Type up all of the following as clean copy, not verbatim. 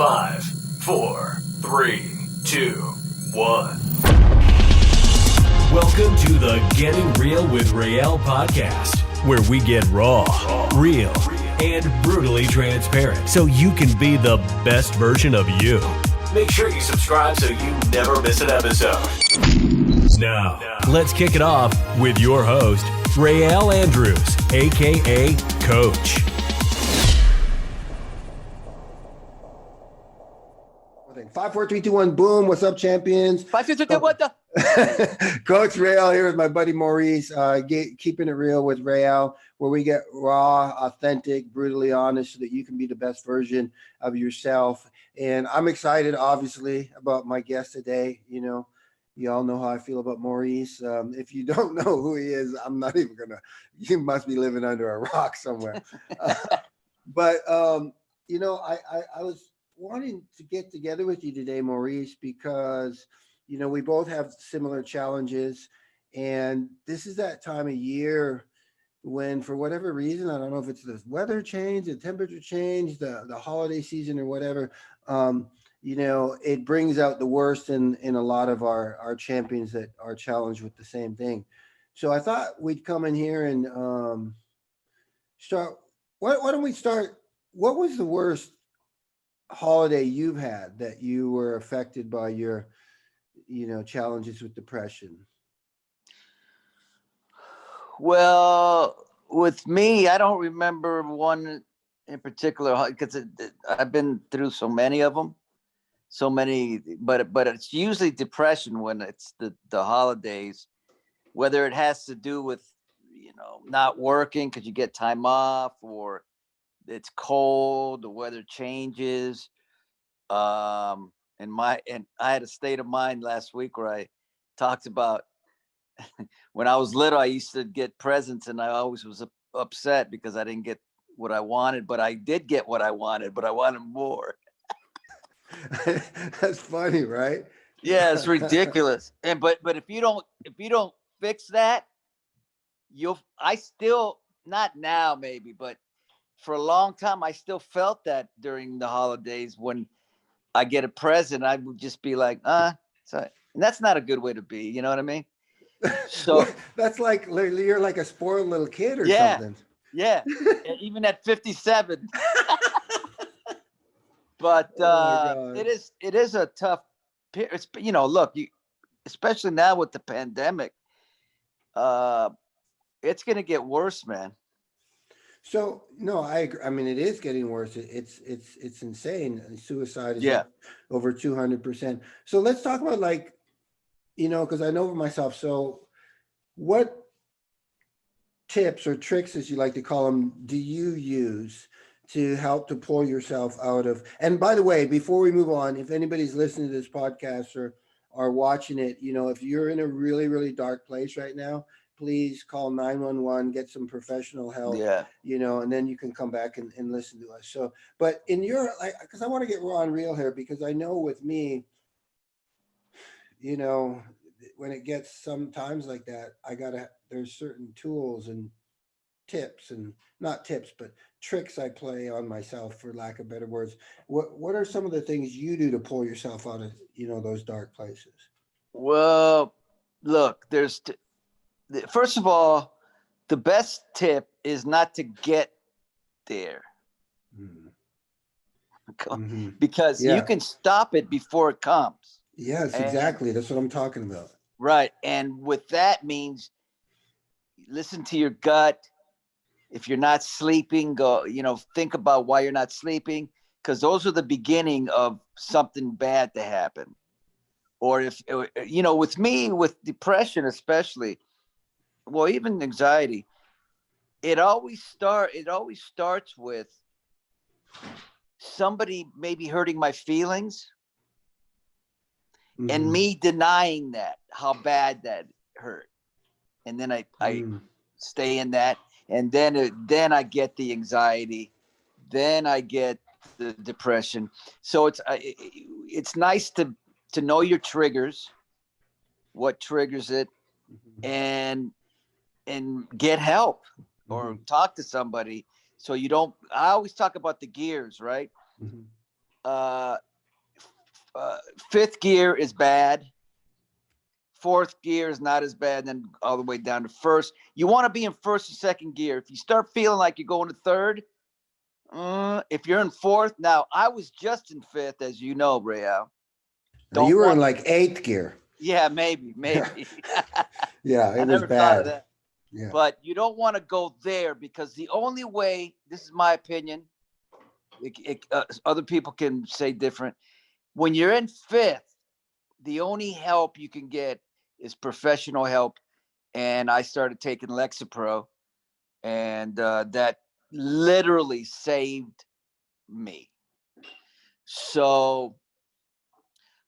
5, 4, 3, 2, 1. Welcome to the Getting Real with Réal podcast, where we get raw, real, and brutally transparent so you can be the best version of you. Make sure you subscribe so you never miss an episode. Now, let's kick it off with your host, Réal Andrews, a.k.a. Coach. 5, 4, 3, 2, 1, boom. What's up, champions? 5, 4, 3, 2, 1, what the? Coach Réal here with my buddy Maurice, keeping it real with Réal, where we get raw, authentic, brutally honest so that you can be the best version of yourself. And I'm excited, obviously, about my guest today. You know, you all know how I feel about Maurice. If you don't know who he is, I'm not even going to, you must be living under a rock somewhere. But you know, I was wanting to get together with you today, Maurice, because, you know, we both have similar challenges. And this is that time of year when, for whatever reason, I don't know if it's the weather change, the temperature change, the holiday season or whatever, you know, it brings out the worst in a lot of our champions that are challenged with the same thing. So I thought we'd come in here and start. Why don't we start? What was the worst holiday you've had that you were affected by your, you know, challenges with depression? Well, with me, I don't remember one in particular because I've been through so many of them, but it's usually depression when it's the holidays, whether it has to do with, you know, not working because you get time off, or it's cold, the weather changes. And I had a state of mind last week where I talked about when I was little, I used to get presents and I always was upset because I didn't get what I wanted, but I did get what I wanted, but I wanted more. That's funny, right? Yeah, it's ridiculous. But if you don't fix that, I still, not now maybe, but for a long time, I still felt that during the holidays when I get a present, I would just be like, and that's not a good way to be. You know what I mean? So that's like you're like a spoiled little kid or something. Yeah. Even at 57. But it is a tough period. It's, you know, look, especially now with the pandemic, it's going to get worse, man. So no, I agree. I mean, it is getting worse. It's insane. Suicide is up over 200%. So let's talk about, like, you know, because I know for myself. So what tips or tricks, as you like to call them, do you use to help to pull yourself out of? And by the way, before we move on, if anybody's listening to this podcast or watching it, you know, if you're in a really, really dark place right now, please call 911, get some professional help, you know, and then you can come back and listen to us. So, but in your, because I want to get raw and real here, because I know with me, you know, when it gets sometimes like that, there's certain tools and tips, and not tips, but tricks I play on myself, for lack of better words. What are some of the things you do to pull yourself out of, you know, those dark places? Well, look, first of all, the best tip is not to get there. Mm-hmm. Because you can stop it before it comes. Yes, exactly. That's what I'm talking about. Right. And with that means listen to your gut. If you're not sleeping, go, you know, think about why you're not sleeping, because those are the beginning of something bad to happen. Or if, you know, with me, with depression especially, well, even anxiety, it always starts with somebody maybe hurting my feelings, and me denying that, how bad that hurt. And then I stay in that, and then I get the anxiety, then I get the depression. So it's nice to know your triggers, what triggers it, and get help or talk to somebody. So you don't, I always talk about the gears, right? uh, fifth gear is bad. Fourth gear is not as bad, then all the way down to first. You want to be in first and second gear. If you start feeling like you're going to third, if you're in fourth, now I was just in fifth, as you know, Réal. You were in like eighth gear. Yeah, maybe. Yeah, I it was never thought of bad. that. Yeah. But you don't want to go there, because the only way, this is my opinion, other people can say different. When you're in fifth, the only help you can get is professional help. And I started taking Lexapro, and that literally saved me. So,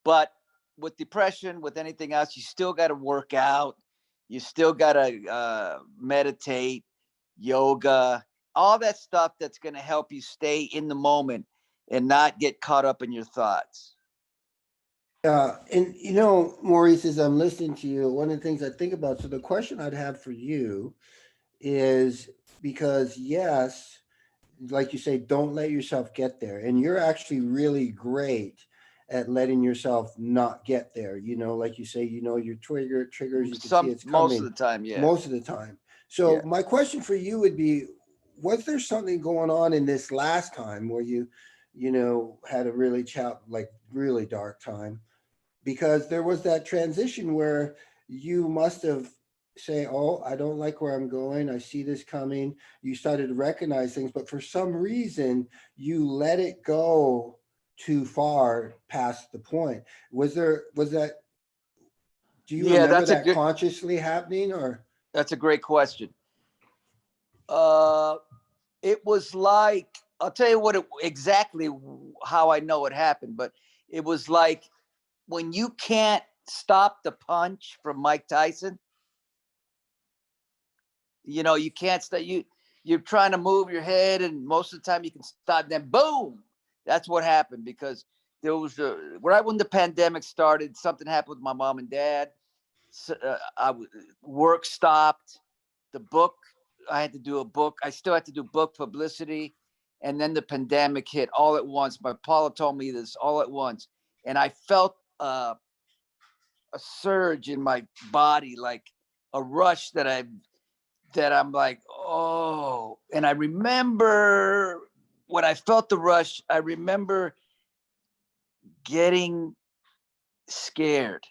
but with depression, with anything else, you still got to work out. You still got to meditate, yoga, all that stuff that's going to help you stay in the moment and not get caught up in your thoughts. And Maurice, as I'm listening to you, one of the things I think about, so the question I'd have for you is, because yes, like you say, don't let yourself get there. And you're actually really great at letting yourself not get there. Like you say, your triggers, you can see it's coming. Most of the time, yeah. Most of the time. So Yeah. my question for you would be, was there something going on in this last time where you had a really really dark time? Because there was that transition where you must have say, oh, I don't like where I'm going. I see this coming. You started to recognize things, but for some reason you let it go too far past the point. Was that, do you remember that consciously happening, or? That's a great question. It was like, I'll tell you exactly how I know it happened, but it was like when you can't stop the punch from Mike Tyson, you can't stop. You're trying to move your head, and most of the time you can stop. Then boom, that's what happened. Because there was right when the pandemic started, something happened with my mom and dad. So, work stopped. The book, I had to do a book. I still had to do book publicity, and then the pandemic hit all at once. My Paula told me this all at once, and I felt a surge in my body, like a rush that I'm like, oh. And I remember when I felt the rush, I remember getting scared.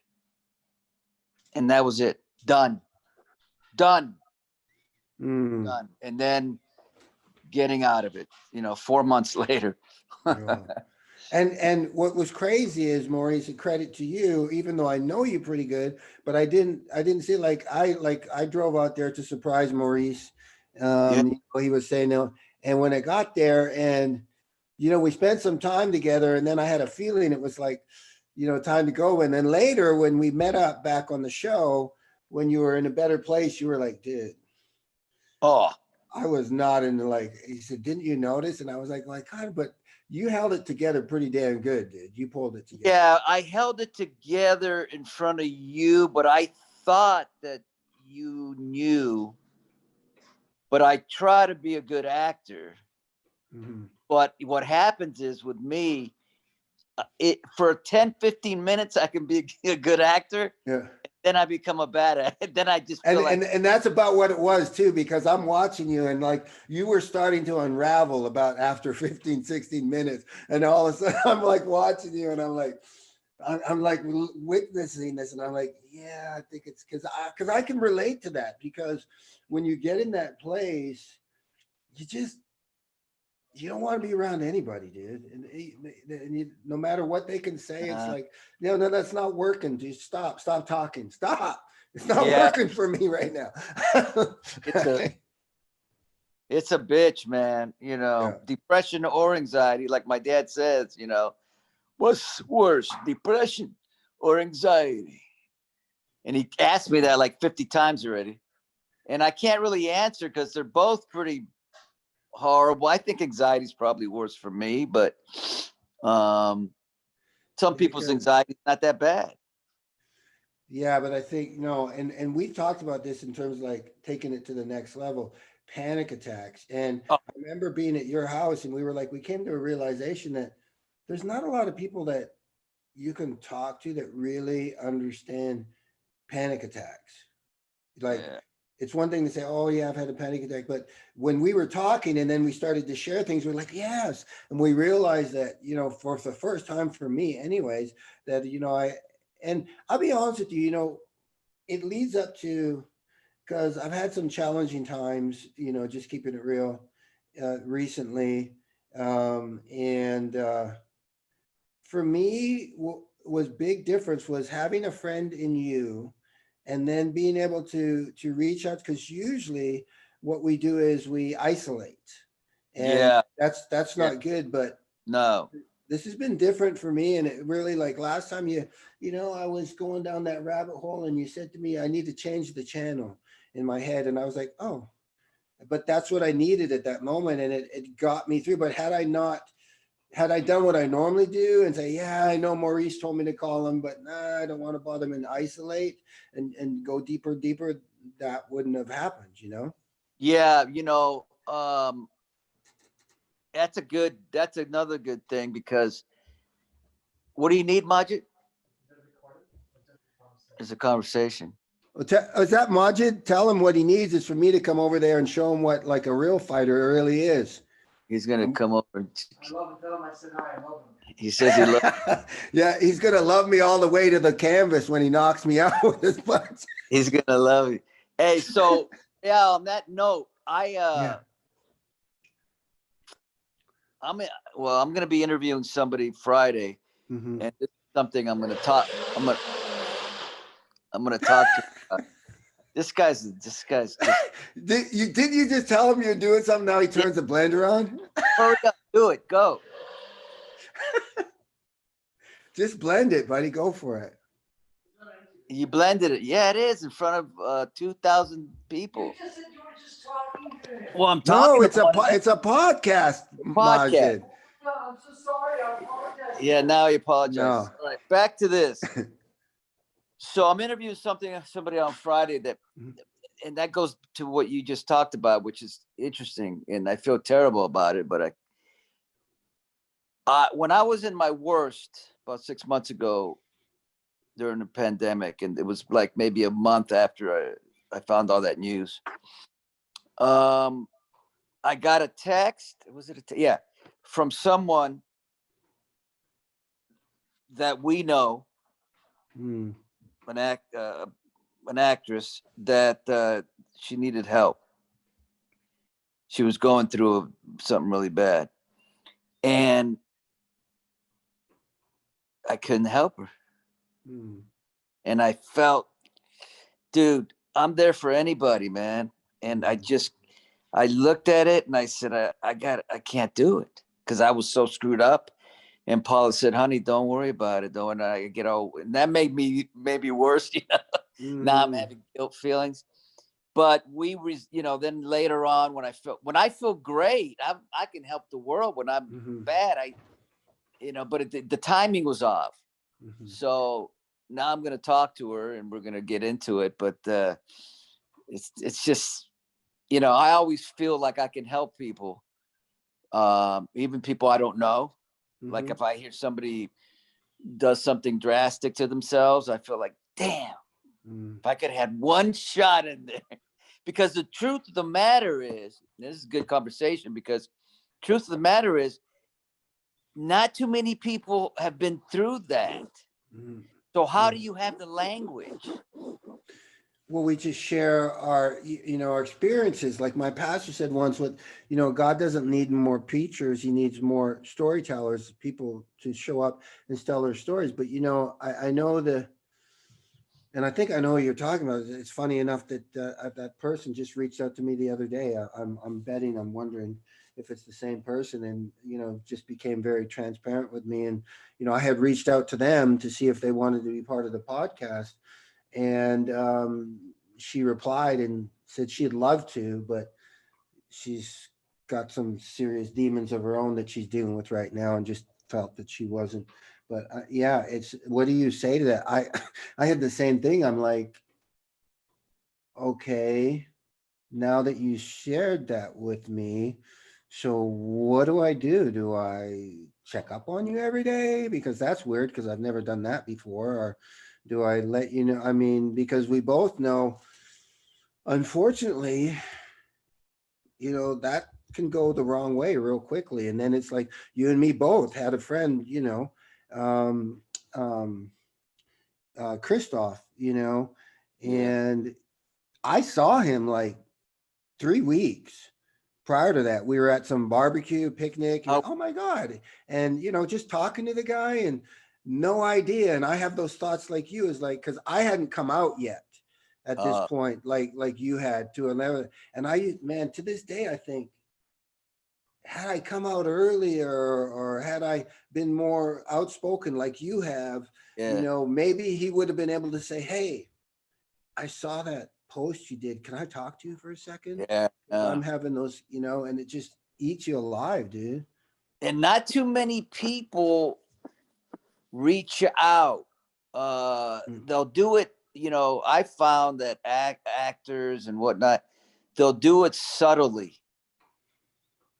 And that was it. Done. Done. And then getting out of it, 4 months later. Yeah. And what was crazy is, Maurice, a credit to you, even though I know you pretty good, but I didn't see, I drove out there to surprise Maurice. He was saying no. And when I got there, and we spent some time together, and then I had a feeling it was like, time to go. And then later when we met up back on the show, when you were in a better place, you were like, dude, I was not in he said, didn't you notice? And I was like, kind of, but you held it together pretty damn good, dude. You pulled it together. Yeah, I held it together in front of you, but I thought that you knew. But I try to be a good actor. Mm-hmm. But what happens is with me, for 10, 15 minutes, I can be a good actor. Yeah. Then I become a bad actor. Then I just feel and that's about what it was too, because I'm watching you, and you were starting to unravel about after 15, 16 minutes. And all of a sudden I'm watching you, and I'm witnessing this, and I'm like, yeah, I think it's because I can relate to that, because when you get in that place, you don't want to be around anybody, dude. And no matter what they can say, it's like, no, that's not working. Just stop talking. Stop. It's not working for me right now. It's a bitch, man. Depression or anxiety, like my dad says, what's worse, depression or anxiety? And he asked me that like 50 times already. And I can't really answer because they're both pretty horrible. I think anxiety is probably worse for me, but some people's anxiety is not that bad. Yeah, but I think, and we talked about this in terms of taking it to the next level, panic attacks. And I remember being at your house, and we were we came to a realization that there's not a lot of people that you can talk to that really understand panic attacks. Like, Yeah. it's one thing to say, "Oh yeah, I've had a panic attack," but when we were talking and then we started to share things, we're like, "Yes," and we realized that, for the first time for me, anyways, that and I'll be honest with you, it leads up to, because I've had some challenging times, just keeping it real, recently, and for me, was big difference was having a friend in you, and then being able to reach out, because usually what we do is we isolate, and Yeah. that's Yeah. not good. But No. this has been different for me, and it really, like last time, I was going down that rabbit hole, and you said to me, I need to change the channel in my head, and I was like, oh, but that's what I needed at that moment, and it got me through. But had I done what I normally do and say, yeah, I know Maurice told me to call him, but nah, I don't want to bother him, and isolate and go deeper, that wouldn't have happened. Yeah. That's another good thing, because what do you need, Majid? It's a conversation. Well, is that Majid? Tell him what he needs is for me to come over there and show him what like a real fighter really is. He's gonna Um, come over. I love him. Tell him I said hi. I love him. He says he loves. Yeah, he's gonna love me all the way to the canvas when he knocks me out with his punch. He's gonna love you. Hey, so yeah. On that note, Yeah. I'm gonna be interviewing somebody Friday, Mhm. and this is something I'm gonna talk. I'm gonna talk to. This guy's just. Didn't you just tell him you're doing something? Now he turns the blender on. Hurry up, do it, go. Just blend it, buddy. Go for it. You blended it. Yeah, it is in front of 2,000 people. You just said you were just talking to him. Well, I'm No, talking it's a podcast, podcast. Majid. No, I'm so sorry. I apologize. Yeah, now he apologizes. No. All right, back to this. So I'm interviewing somebody on Friday and that goes to what you just talked about, which is interesting, and I feel terrible about it. But when I was in my worst about 6 months ago during the pandemic, and it was like maybe a month after I found all that news, I got a text. Was it yeah, from someone that we know, Hmm. an actress, that she needed help. She was going through something really bad, and I couldn't help her. Hmm. And I felt, dude, I'm there for anybody, man. And I looked at it and I said, I can't do it, because I was so screwed up. And Paula said, honey, don't worry about it. Don't I get all, and that made me maybe worse. Now I'm having guilt feelings. But then later on, when I feel great, I can help the world. When I'm bad, but the timing was off. Mhm. So now I'm going to talk to her and we're going to get into it. But it's just, I always feel like I can help people, even people I don't know. Like if I hear somebody does something drastic to themselves, I feel like, damn, if I could have had one shot in there. Because the truth of the matter is, this is a good conversation, because truth of the matter is, not too many people have been through that. So how do you have the language? Well, we just share our experiences. Like my pastor said once, God doesn't need more preachers, he needs more storytellers, people to show up and tell their stories. But I know and I think I know what you're talking about. It's funny enough that that person just reached out to me the other day. I'm wondering if it's the same person, and just became very transparent with me. And I had reached out to them to see if they wanted to be part of the podcast, and she replied and said she'd love to, but she's got some serious demons of her own that she's dealing with right now, and just felt that she wasn't. But yeah, it's, what do you say to that? I had the same thing. I'm like, okay, now that you shared that with me, So what do I do? Do I check up on you every day? Because that's weird because I've never done that before. Or do I let you know? I mean, because we both know, unfortunately, that can go the wrong way real quickly. And then it's like you and me both had a friend, um, um, Christoph, Yeah. and I saw him like 3 weeks prior to that. We were at some barbecue picnic and Oh, oh my God. And just talking to the guy and no idea. And I have those thoughts like you is like, cause I hadn't come out yet at this uh, point, like you had to 11. And man, to this day, I think had I come out earlier or had I been more outspoken like you have, yeah, maybe he would have been able to say, hey, I saw that post you did. Can I talk to you for a second? yeah. Because I'm having those, and it just eats you alive, dude. And not too many people reach out. Mm, They'll do it. I found that actors and whatnot, they'll do it subtly.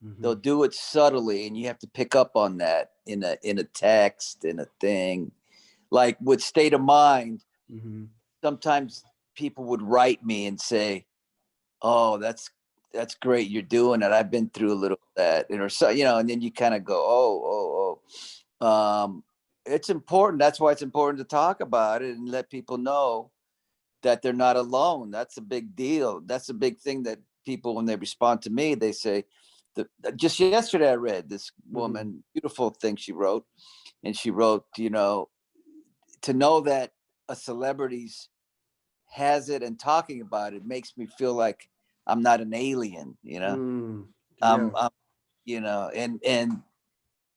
mhm, They'll do it subtly, and you have to pick up on that in a text, in a thing. Like with State of Mind, mhm. sometimes people would write me and say, "Oh, that's great, you're doing it. I've been through a little of that," or so, and then you kind of go, "Oh." It's important. That's why it's important to talk about it and let people know that they're not alone. That's a big deal. That's a big thing that people, when they respond to me, they say, just yesterday, I read this Mhm. woman, beautiful thing she wrote. And she wrote, to know that a celebrity's has it and talking about it makes me feel like I'm not an alien, Mm, I'm, yeah. I'm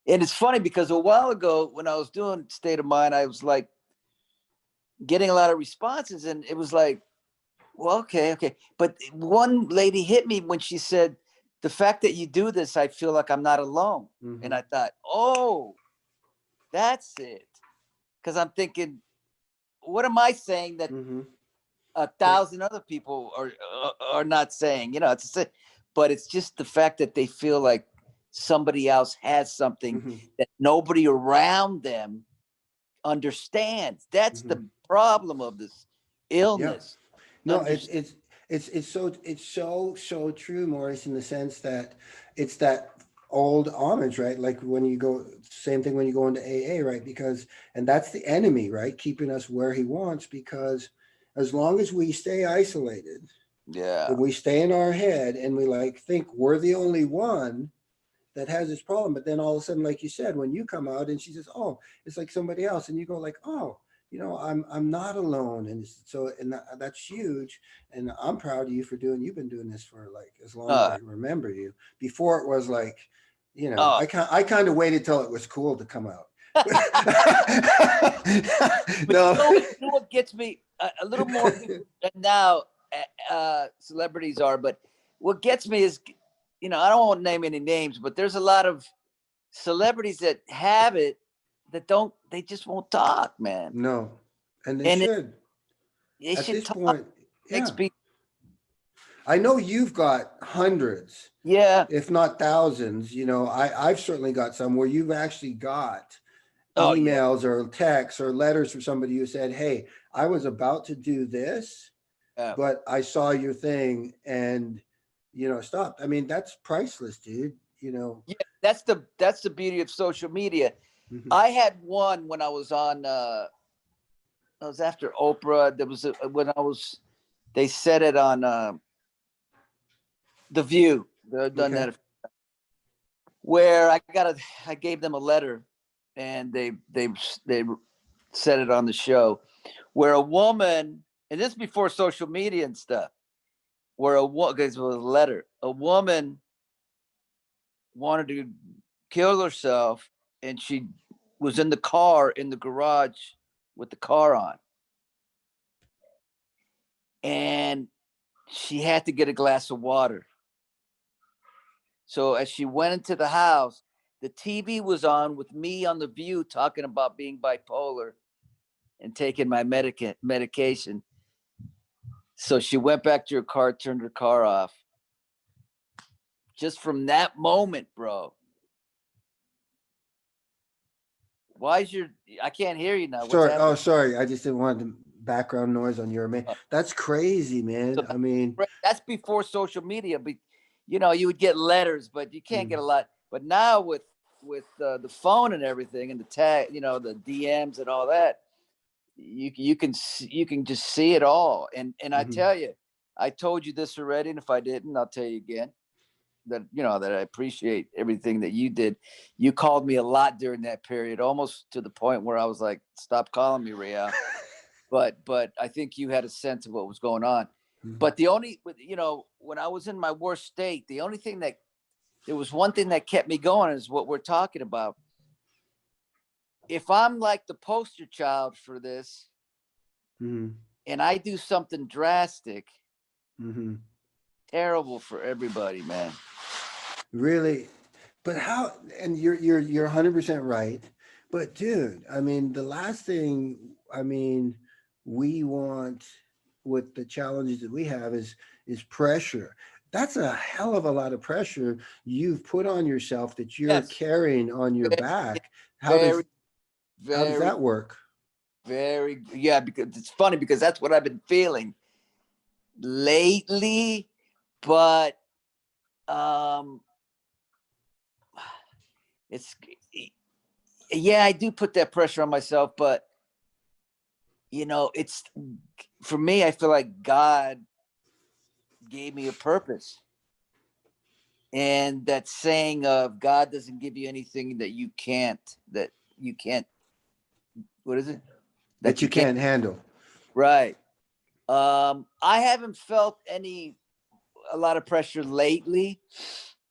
and it's funny because a while ago when I was doing State of Mind, I was like getting a lot of responses, and it was like, well, okay. But one lady hit me when she said, the fact that you do this, I feel like I'm not alone. And Mhm, I thought, oh, that's it. Because I'm thinking, what am I saying that mhm. a But thousand other people are not saying? But it's just the fact that they feel like somebody else has something mhm, that nobody around them understands. That's mhm. the problem of this Yeah. illness. No, Understand? it's so true, Maurice, in the sense that it's that old homage, right? Like when you go, same thing when you go into AA, right? Because and that's the enemy, right? Keeping us where he wants, because as long as we stay isolated Yeah. and we stay in our head and we like think we're the only one that has this problem, but then all of a sudden, like you said, when you come out and she says, oh, it's like somebody else, and you go like, oh, I'm not alone. And so and that's huge. And I'm proud of you for doing, you've been doing this for like as long as I Uh, can remember you. Before it was like, oh, I kind of waited till it was cool to come out. but No. what gets me a little more people now, celebrities are, but what gets me is, I don't want to name any names, but there's a lot of celebrities that have it that they just won't talk, man. No. And they And should they at should this talk. point. Makes Yeah. me, I know you've got hundreds, yeah. if not thousands. I've certainly got some where you've actually got Oh, yeah. emails or texts or letters from somebody who said, hey, I was about to do this, Yeah. but I saw your thing and, stopped. I mean, that's priceless, dude. Yeah. That's the beauty of social media. Mhm. I had one when I was on, I was after Oprah. There was when I was, they said it on The View. They've done Okay. that, where I gave them a letter, and they said it on the show, where a woman, and this is before social media and stuff, where because it was a letter, a woman wanted to kill herself, and she was in the car in the garage with the car on, and she had to get a glass of water. So as she went into the house, the TV was on with me on The View talking about being bipolar and taking my medication. So she went back to her car, turned her car off, just from that moment, bro. Why is I can't hear you now. What's Sorry. happening? Oh, sorry. I just didn't want the background noise on your man. That's crazy, man. So I mean, that's before social media. But you know, you would get letters, but you can't get a lot. But now with the phone and everything, and the tag, you know, the DMs and all that, you can just see it all. And I tell you, I told you this already, and if I didn't, I'll tell you again. That, you know, that I appreciate everything that you did. You called me a lot during that period, almost to the point where I was like, stop calling me, Réal. but I think you had a sense of what was going on. But the only, you know, when I was in my worst state, there was one thing that kept me going, is what we're talking about. If I'm like the poster child for this, and I do something drastic, terrible for everybody, man. really, but how? And you're 100% right. But dude, I mean, the last thing, I mean, we want with the challenges that we have is pressure. That's a hell of a lot of pressure you've put on yourself that you're Yes. carrying on your back. Very, How does that work? Very, yeah, because it's funny, because that's what I've been feeling lately. But it's, yeah, I do put that pressure on myself, but you know, it's, for me, I feel like God gave me a purpose. And that saying of God doesn't give you anything that you can't, what is it? That you can't handle. Right. I haven't felt a lot of pressure lately.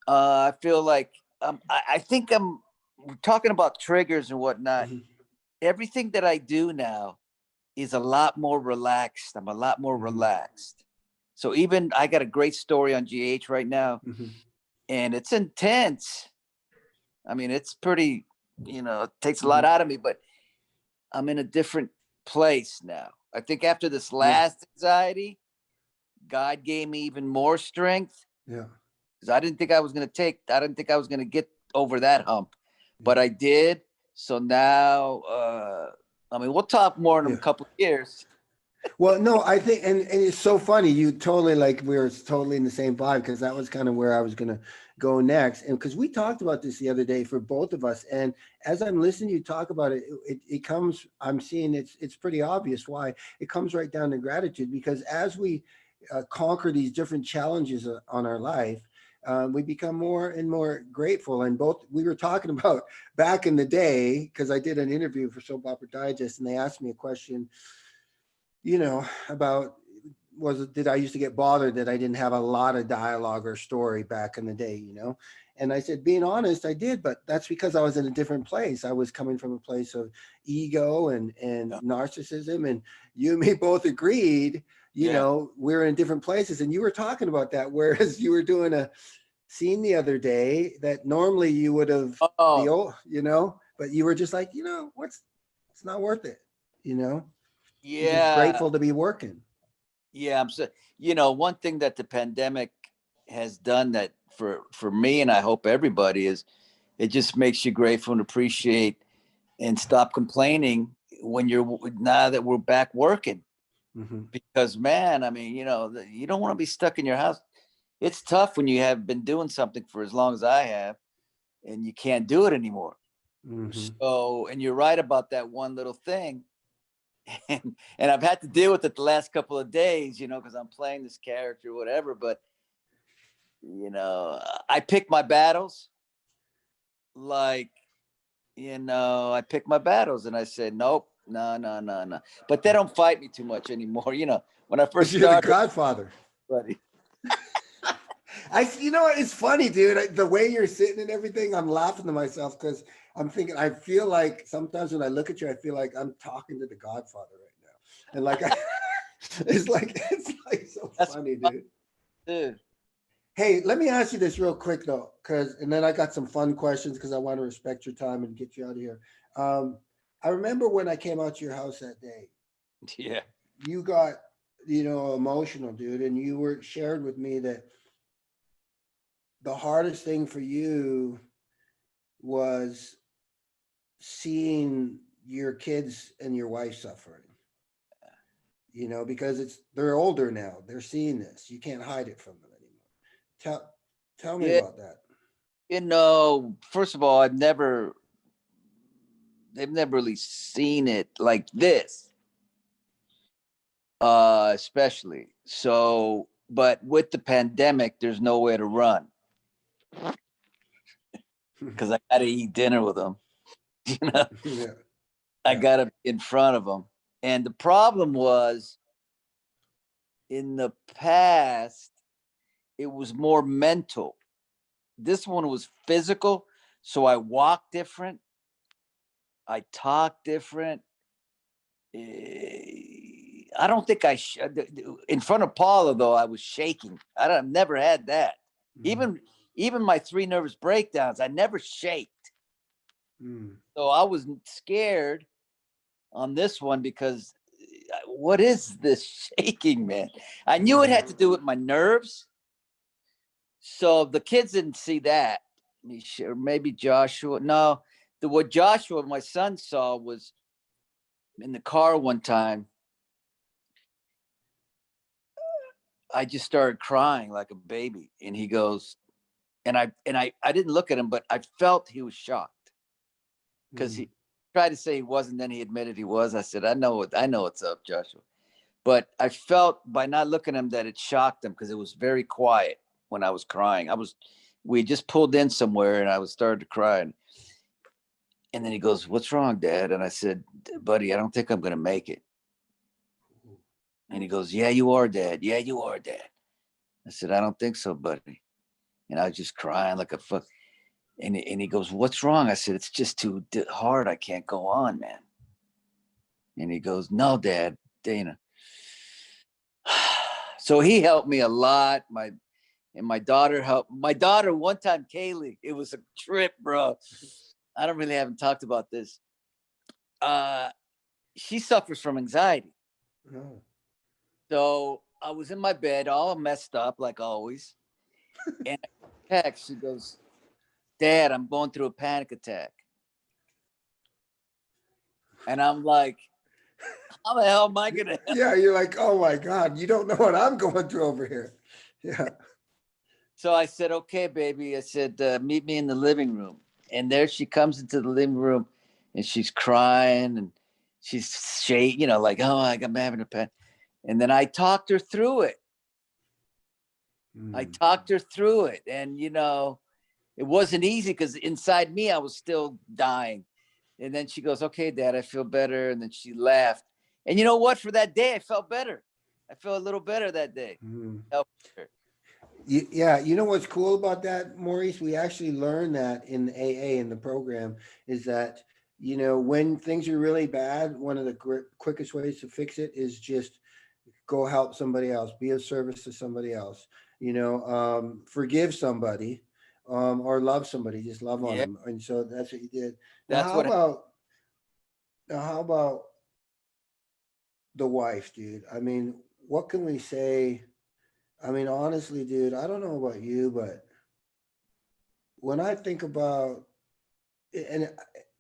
I feel like, I think we're talking about triggers and whatnot. Everything that I do now is a lot more relaxed. I'm a lot more relaxed. So even I got a great story on GH right now, and it's intense. I mean, it's pretty, you know, it takes a lot out of me, but I'm in a different place now. I think after this last anxiety, God gave me even more strength. Yeah. Because I didn't think I was going to get over that hump, but I did. So now, I mean, we'll talk more in a couple of years. Well, no, I think, and it's so funny. You totally, like, we were totally in the same vibe, because that was kind of where I was going to go next. And because we talked about this the other day for both of us. And as I'm listening to you talk about it, it comes, I'm seeing it's pretty obvious why. It comes right down to gratitude, because as we conquer these different challenges on our life, we become more and more grateful. And we were talking about back in the day, because I did an interview for Soap Opera Digest, and they asked me a question, you know, about did I used to get bothered that I didn't have a lot of dialogue or story back in the day, you know? And I said, being honest, I did, but that's because I was in a different place. I was coming from a place of ego and narcissism, and you and me both agreed, you know, we're in different places. And you were talking about that, whereas you were doing a scene the other day that normally you would have, you know, but you were just like, you know, it's not worth it, you know? You're just grateful to be working. Yeah, I'm so, you know, one thing that the pandemic has done that for me, and I hope everybody, is it just makes you grateful and appreciate and stop complaining now that we're back working. Because, man, I mean, you know, you don't want to be stuck in your house. It's tough when you have been doing something for as long as I have and you can't do it anymore. So, and you're right about that one little thing. And I've had to deal with it the last couple of days, you know, because I'm playing this character or whatever. But, you know, I pick my battles. Like, you know, I pick my battles, and I said, nope, no. But they don't fight me too much anymore. You know, when I first You're started, the Godfather, buddy. you know, it's funny, dude. The way you're sitting and everything, I'm laughing to myself, because I'm thinking, I feel like sometimes when I look at you, I feel like I'm talking to the Godfather right now, and like, it's like so funny, dude. Hey, let me ask you this real quick though, and then I got some fun questions, because I want to respect your time and get you out of here. I remember when I came out to your house that day. Yeah. You got, you know, emotional, dude, and you shared with me that the hardest thing for you was seeing your kids and your wife suffering, because they're older now. They're seeing this. You can't hide it from them anymore. Tell me Yeah, about that. first of all, they've never really seen it like this, especially. So, but with the pandemic, there's nowhere to run because I got to eat dinner with them. Yeah. I got to be in front of them. And the problem was in the past, it was more mental. This one was physical. So I walk different. I talk different. I don't think in front of Paula though, I was shaking. I've never had that. Even my 3 nervous breakdowns, I never shaked. So I was scared on this one because what is this shaking, man? I knew it had to do with my nerves. So the kids didn't see that. Or maybe Joshua. No, what Joshua, my son, saw was in the car one time. I just started crying like a baby, and he goes, and I didn't look at him, but I felt he was shocked because he tried to say he wasn't, then he admitted he was. I said, I know what's up, Joshua. But I felt by not looking at him that it shocked him because it was very quiet when I was crying. We just pulled in somewhere and I was started to cry. And then he goes, "What's wrong, Dad?" And I said, "Buddy, I don't think I'm going to make it." And he goes, "Yeah, you are, Dad. Yeah, you are, Dad." I said, "I don't think so, buddy." And I was just crying like a fuck. And he goes, "What's wrong?" I said, "It's just too hard. I can't go on, man." And he goes, "No, Dad, Dana." So he helped me a lot. My daughter helped. My daughter one time, Kaylee, it was a trip, bro. I don't really haven't talked about this. She suffers from anxiety. Oh. So I was in my bed, all messed up, like always. And I text, she goes, "Dad, I'm going through a panic attack." And I'm like, how the hell am I gonna help? Yeah, you're like, oh my God, you don't know what I'm going through over here. Yeah. So I said, "Okay, baby." I said, "Meet me in the living room." And there she comes into the living room and she's crying and she's shaking, like, "Oh, I'm having a panic." And then I talked her through it. I talked her through it. And, it wasn't easy because inside me, I was still dying. And then she goes, "Okay, Dad, I feel better." And then she laughed. And you know what? For that day, I felt better. I felt a little better that day. Helped her. Yeah, you know what's cool about that, Maurice? We actually learned that in AA in the program is that, when things are really bad, one of the quickest ways to fix it is just go help somebody else, be of service to somebody else, forgive somebody, or love somebody, just love on Yeah, them. And so that's what you did. Now, that's how what. about, now, how about the wife, dude? I mean, what can we say? I mean, honestly, dude, I don't know about you, but when I think about, and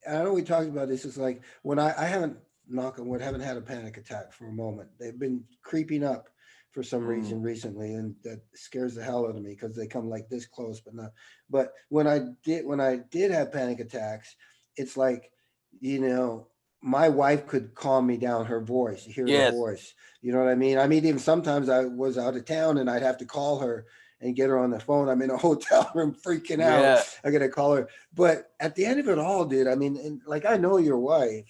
I know we talked about this, it's like when I haven't, knock on wood, haven't had a panic attack for a moment. They've been creeping up for some reason recently, and that scares the hell out of me because they come like this close, but not. But when I did have panic attacks, it's like, my wife could calm me down, her voice, hear the Yes. voice. You know what I mean? I mean, even sometimes I was out of town and I'd have to call her and get her on the phone. I'm in a hotel room freaking out. Yeah. I gotta call her. But at the end of it all, dude, I mean, and like I know your wife,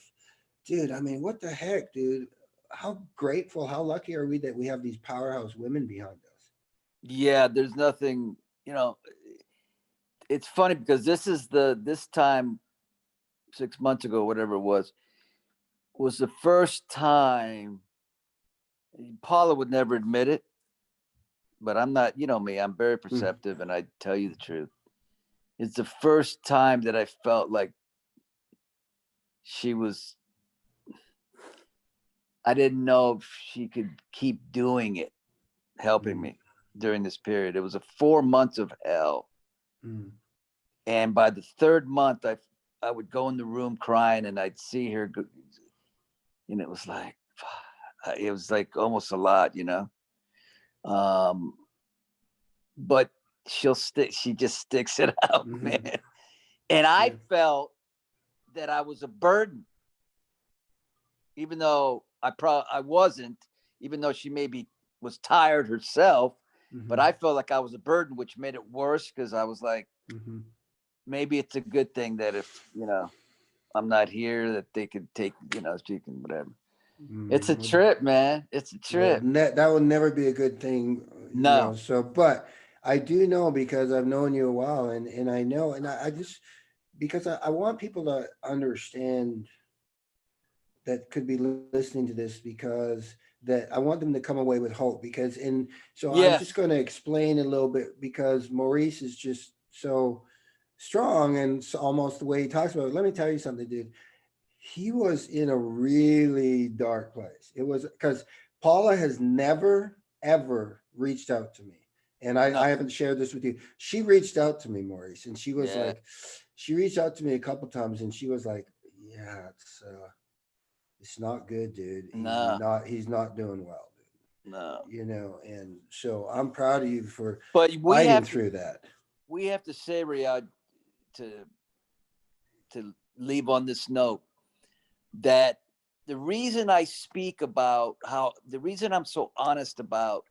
dude. I mean, what the heck, dude? How grateful, how lucky are we that we have these powerhouse women behind us? Yeah, there's nothing, it's funny because this time 6 months ago, whatever it was the first time. Paula would never admit it, but I'm not, me, I'm very perceptive and I tell you the truth. It's the first time that I felt like she was, I didn't know if she could keep doing it, helping me during this period. It was 4 months of hell. Mm. And by the third month, I would go in the room crying, and I'd see her, and it was like almost a lot, but she just sticks it out, Mhm. man. And I Yeah. felt that I was a burden, even though I wasn't, even though she maybe was tired herself, but I felt like I was a burden, which made it worse, because I was like, Mhm. maybe it's a good thing that if, I'm not here, that they could take, she can, whatever. It's a Mhm. trip, man. It's a Well, trip. that will never be a good thing, No. So, but I do know, because I've known you a while, and I know, and I just, because I want people to understand that could be listening to this, because that I want them to come away with hope, because so I'm just Yes. going to explain a little bit, because Maurice is just so strong, and so almost the way he talks about it. Let me tell you something, dude. He was in a really dark place. It was because Paula has never ever reached out to me. And No. I haven't shared this with you. She reached out to me, Maurice, and she was Yeah. like, she reached out to me a couple times, and she was like, yeah, it's not good, dude. No. He's not doing well, No. dude. And so I'm proud of you for But fighting through that. we have to say, Riyadh, to leave on this note, that the reason I speak about the reason I'm so honest about,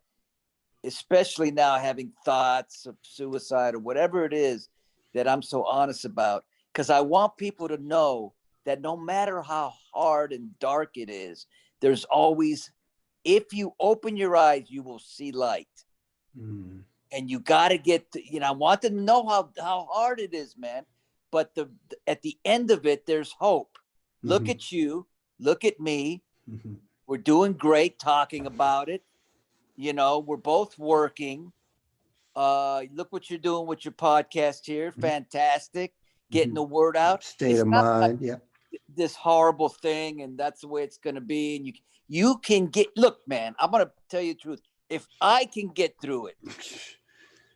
especially now having thoughts of suicide or whatever it is that I'm so honest about, because I want people to know that no matter how hard and dark it is, there's always, if you open your eyes, you will see light. Mm. And you got to get, I want them to know how hard it is, man. But at the end of it, there's hope. Look at you, look at me. We're doing great talking about it. We're both working. Look what you're doing with your podcast here. Fantastic. Getting the word out. State It's of not like mind. Yeah. this horrible thing, and that's the way it's going to be. And you can look, man, I'm going to tell you the truth. If I can get through it,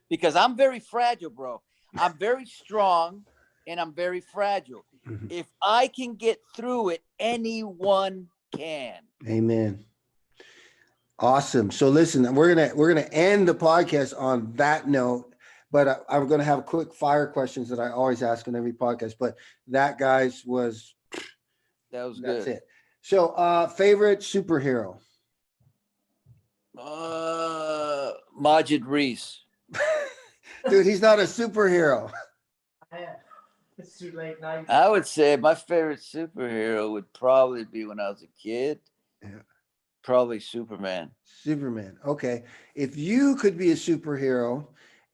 because I'm very fragile, bro. I'm very strong, and I'm very fragile. If I can get through it, anyone can. Amen. Awesome. So listen, we're gonna end the podcast on that note, but I'm gonna have quick fire questions that I always ask on every podcast. But that, guys, was that's good. it. So favorite superhero? Majid Reese. Dude, he's not a superhero. It's too late night. I would say my favorite superhero would probably be, when I was a kid, probably Superman. Superman. Okay. If you could be a superhero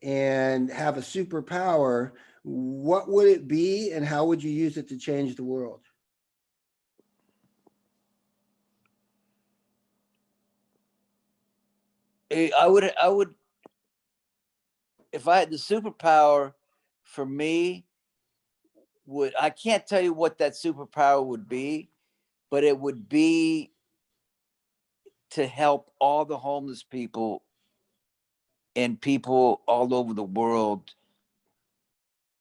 and have a superpower, what would it be, and how would you use it to change the world? I would, if I had the superpower, for me, I can't tell you what that superpower would be, but it would be to help all the homeless people and people all over the world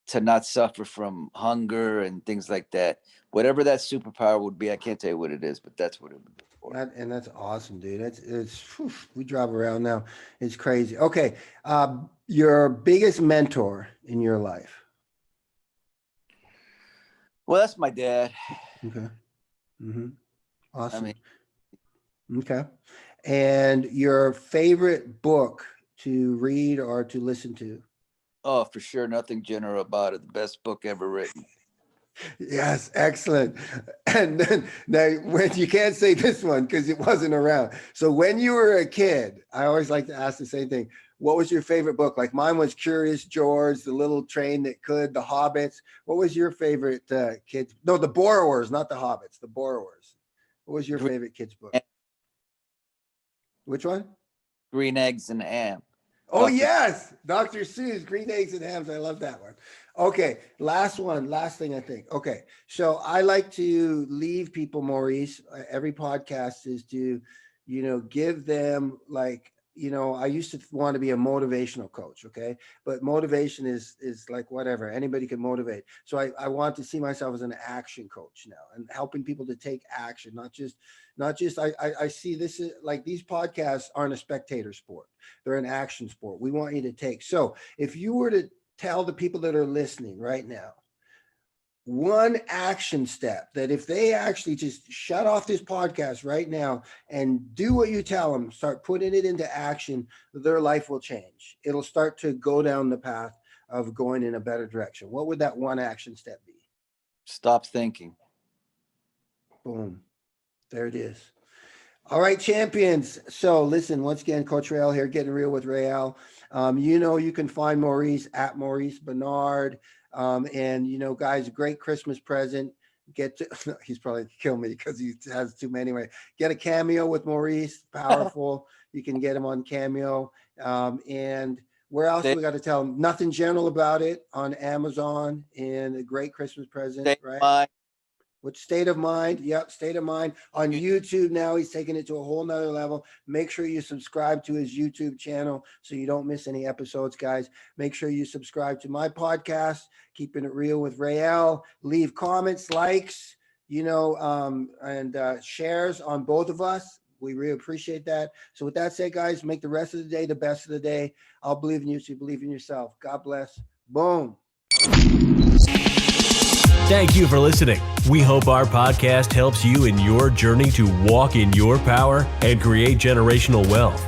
to not suffer from hunger and things like that. Whatever that superpower would be, I can't tell you what it is, but that's what it would be for. That's awesome, dude. We drive around now. It's crazy. Okay. Your biggest mentor in your life? Well, that's my dad. Okay. Awesome. I mean, okay. And your favorite book to read or to listen to? oh, for sure. Nothing general about it. The best book ever written. Yes, excellent. And then now, when you can't say this one because it wasn't around. So when you were a kid, I always like to ask the same thing. What was your favorite book? Like mine was Curious George, The Little Train That Could, The Hobbits. What was your favorite kids? No, The Borrowers, not The Hobbits, The Borrowers. What was your favorite kids book? Which one? Green Eggs and Ham. Oh, yes. Dr. Seuss, Green Eggs and Hams. I love that one. Okay. Last thing I think. Okay. So I like to leave people, Maurice, every podcast is to, give them like I used to want to be a motivational coach. Okay. But motivation is like whatever, anybody can motivate. So I want to see myself as an action coach now and helping people to take action, not just, I see this is like these podcasts aren't a spectator sport. They're an action sport. We want you to take. So if you were to tell the people that are listening right now, one action step that if they actually just shut off this podcast right now and do what you tell them, start putting it into action, their life will change. It'll start to go down the path of going in a better direction. What would that one action step be? Stop thinking. Boom. There it is. All right, champions. So listen, once again, Coach Réal here, getting real with Réal. You can find Maurice at Maurice Benard. And guys, great Christmas present. He's probably kill me because he has too many. Anyway, get a cameo with Maurice. Powerful. You can get him on Cameo. And where else we got to tell him? Nothing General About It on Amazon, and a great Christmas present, right? Which State of Mind? Yep, State of Mind on YouTube now. He's taking it to a whole nother level. Make sure you subscribe to his YouTube channel so you don't miss any episodes, guys. Make sure you subscribe to my podcast, Keeping It Real with Réal. Leave comments, likes, and shares on both of us. We really appreciate that. So with that said, guys, make the rest of the day the best of the day. I'll believe in you, so you believe in yourself. God bless. Boom. Thank you for listening. We hope our podcast helps you in your journey to walk in your power and create generational wealth.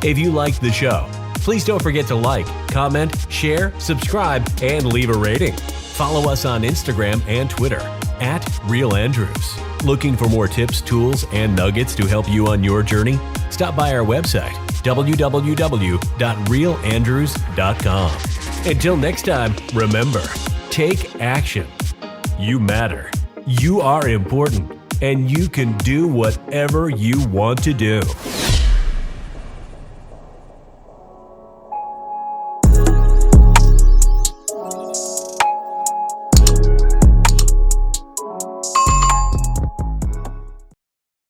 If you liked the show, please don't forget to like, comment, share, subscribe, and leave a rating. Follow us on Instagram and Twitter at Réal Andrews. Looking for more tips, tools, and nuggets to help you on your journey? Stop by our website, www.realandrews.com. Until next time, remember, take action. You matter. You are important, and you can do whatever you want to do.